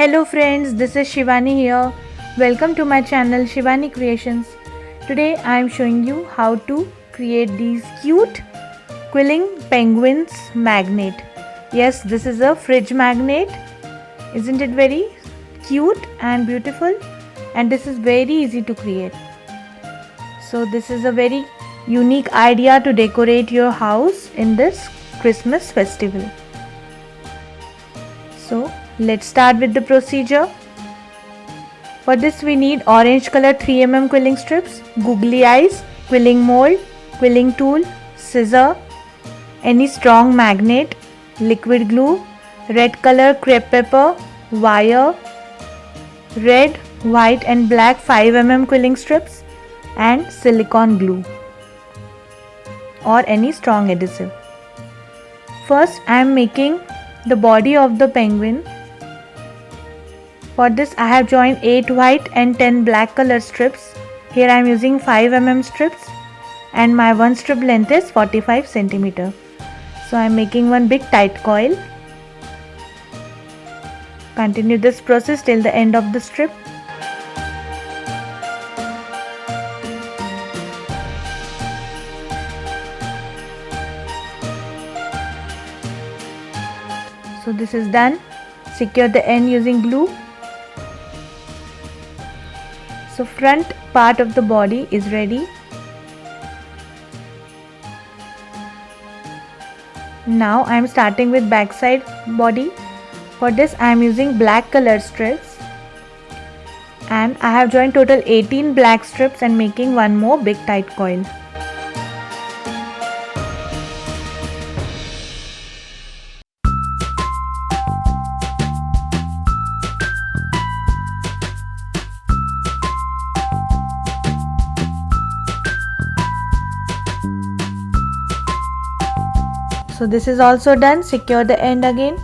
Hello friends, this is Shivani here. Welcome to my channel Shivani Creations. Today I am showing you how to create these cute Quilling Penguins Magnet. Yes, this is a fridge magnet. Isn't it very cute and beautiful? And this is very easy to create. So this is a very unique idea to decorate your house in this Christmas festival. So let's start with the procedure. For this we need orange color 3mm quilling strips, googly eyes, quilling mold, quilling tool, scissor, any strong magnet, liquid glue, red color crepe paper, wire, red, white and black 5mm quilling strips and silicone glue or any strong adhesive. First I am making the body of the penguin. For this I have joined 8 white and 10 black color strips. Here I am using 5mm strips and my one strip length is 45 cm. So I am making one big tight coil. Continue this process till the end of the strip. So this is done. Secure the end using glue. So front part of the body is ready. Now I am starting with backside body. For this I am using black color strips and I have joined total 18 black strips and making one more big tight coil. So this is also done. Secure the end again.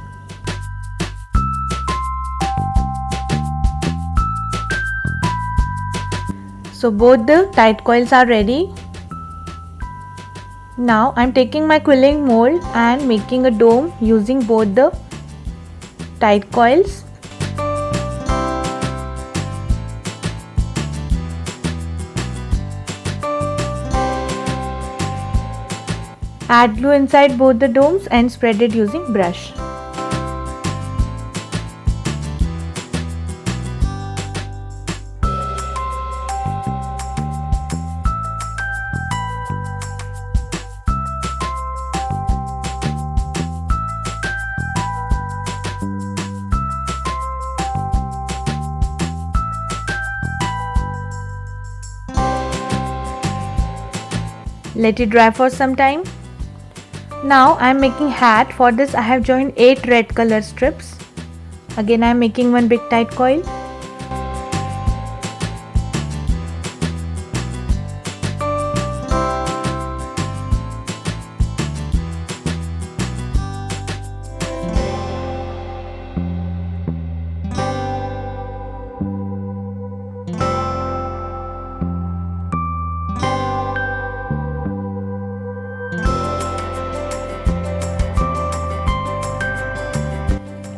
So both the tight coils are ready. Now I am taking my quilling mold and making a dome using both the tight coils. Add glue inside both the domes and spread it using brush. Let it dry for some time. Now I am making hat. For this I have joined 8 red color strips. Again I am making one big tight coil.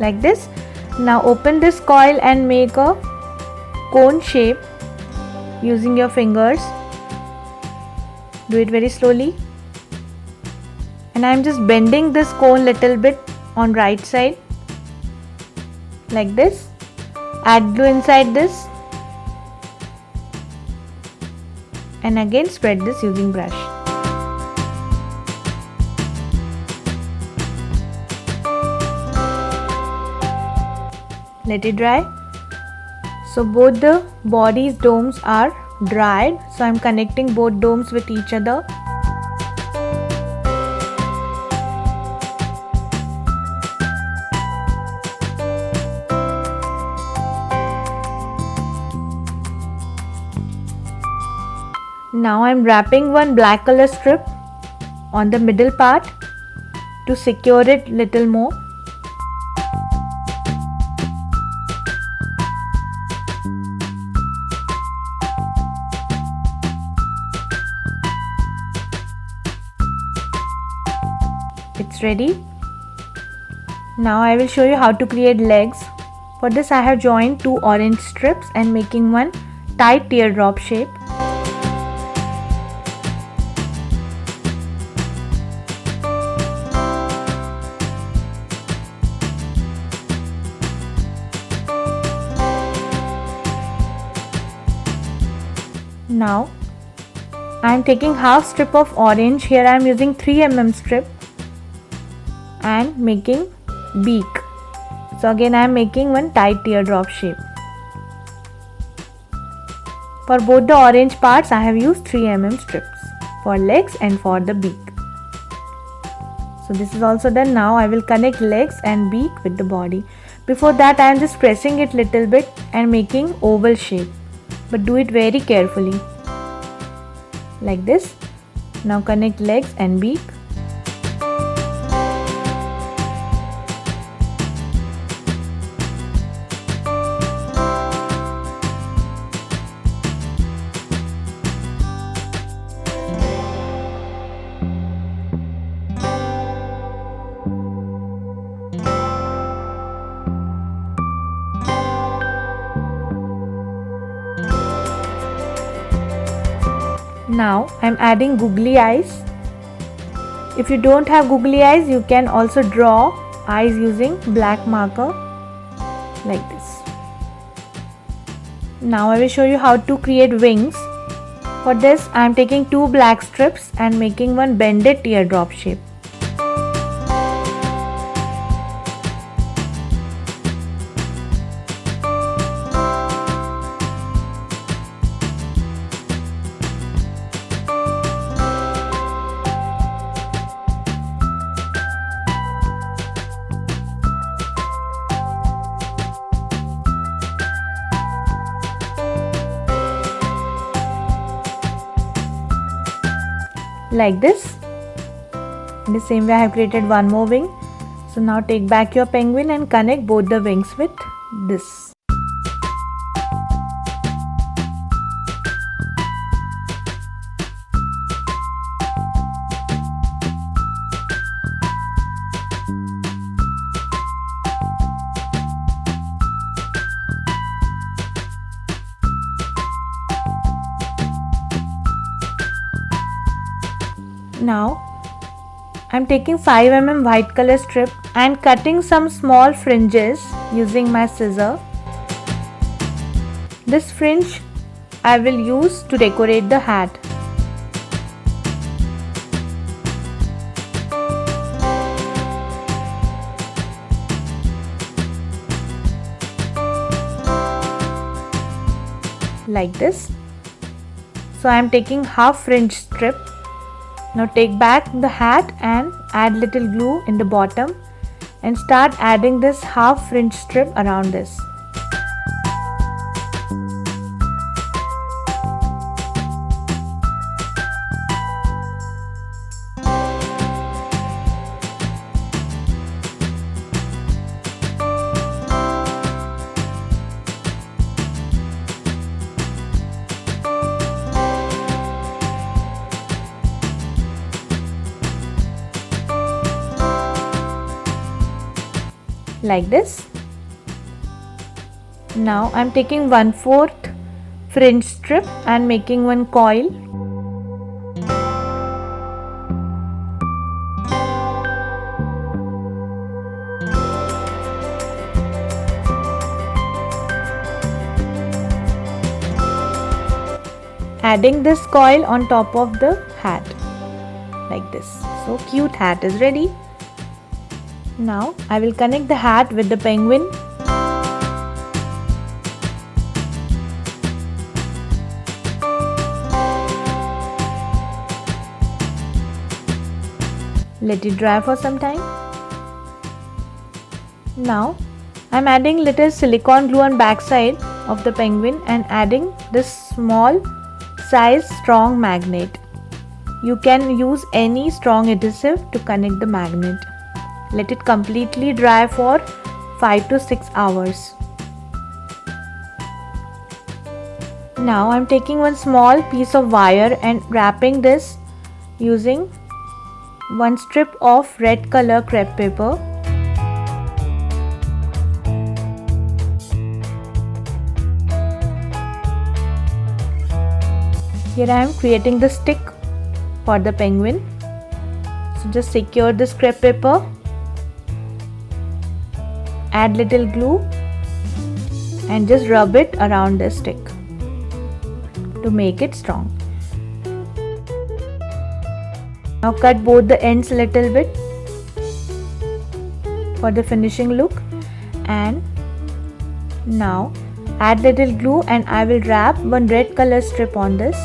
Like this. Now open this coil and make a cone shape using your fingers. Do it very slowly. And I am just bending this cone little bit on right side. Like this. Add glue inside this. And again spread this using brush. Let it dry. So both the body's domes are dried. So I am connecting both domes with each other. Now I am wrapping one black color strip on the middle part to secure it little more. It's ready. Now I will show you how to create legs. For this I have joined 2 orange strips and making one tight teardrop shape. Now I am taking half strip of orange. Here I am using 3 mm strip and making beak. So again I am making one tight teardrop shape. For both the orange parts I have used 3 mm strips for legs and for the beak. So this is also done. Now I will connect legs and beak with the body. Before that I am just pressing it little bit and making oval shape, but do it very carefully like this. Now connect legs and beak. Now I am adding googly eyes. If you don't have googly eyes, you can also draw eyes using black marker like this. Now I will show you how to create wings. For this I am taking 2 black strips and making one bended teardrop shape. Like this. In the same way I have created one more wing. So now take back your penguin and connect both the wings with this. Now I am taking 5 mm white color strip and cutting some small fringes using my scissor. This fringe I will use to decorate the hat. Like this. So I am taking half fringe strip. Now take back the hat and add little glue in the bottom and start adding this half fringe strip around this. Like this. Now I am taking 1/4 fringe strip and making one coil. Adding this coil on top of the hat like this. So cute hat is ready. Now I will connect the hat with the penguin. Let it dry for some time. Now I am adding little silicone glue on backside of the penguin and adding this small size strong magnet. You can use any strong adhesive to connect the magnet. Let it completely dry for 5 to 6 hours. Now I am taking one small piece of wire and wrapping this using one strip of red color crepe paper. Here I am creating the stick for the penguin. So just secure the scrap paper, add little glue and just rub it around the stick to make it strong. Now cut both the ends a little bit for the finishing look, and now add little glue and I will wrap one red color strip on this.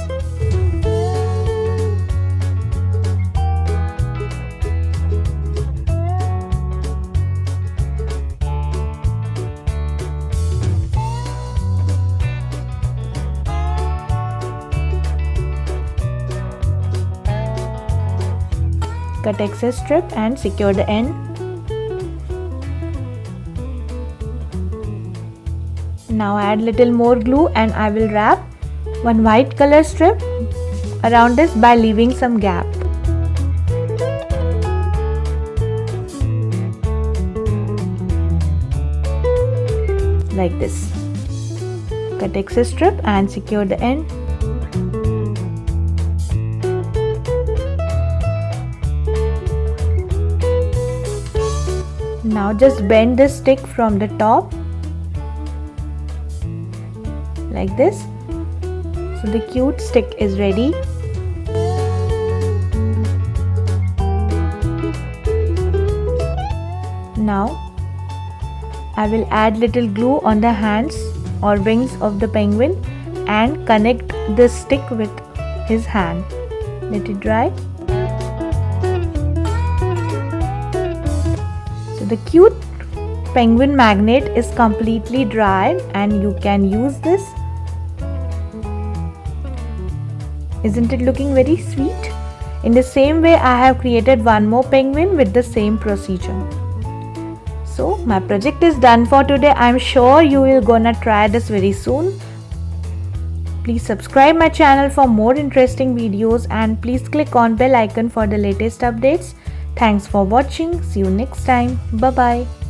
Cut excess strip and secure the end. Now add little more glue and I will wrap one white color strip around this by leaving some gap. Like this. Cut excess strip and secure the end. Now just bend the stick from the top like this. So the cute stick is ready. Now I will add little glue on the hands or wings of the penguin and connect the stick with his hand. Let it dry. The cute penguin magnet is completely dry and you can use this. Isn't it looking very sweet? In the same way, I have created one more penguin with the same procedure. So my project is done for today. I'm sure you will gonna try this very soon. Please subscribe my channel for more interesting videos and please click on bell icon for the latest updates. Thanks for watching. See you next time. Bye bye.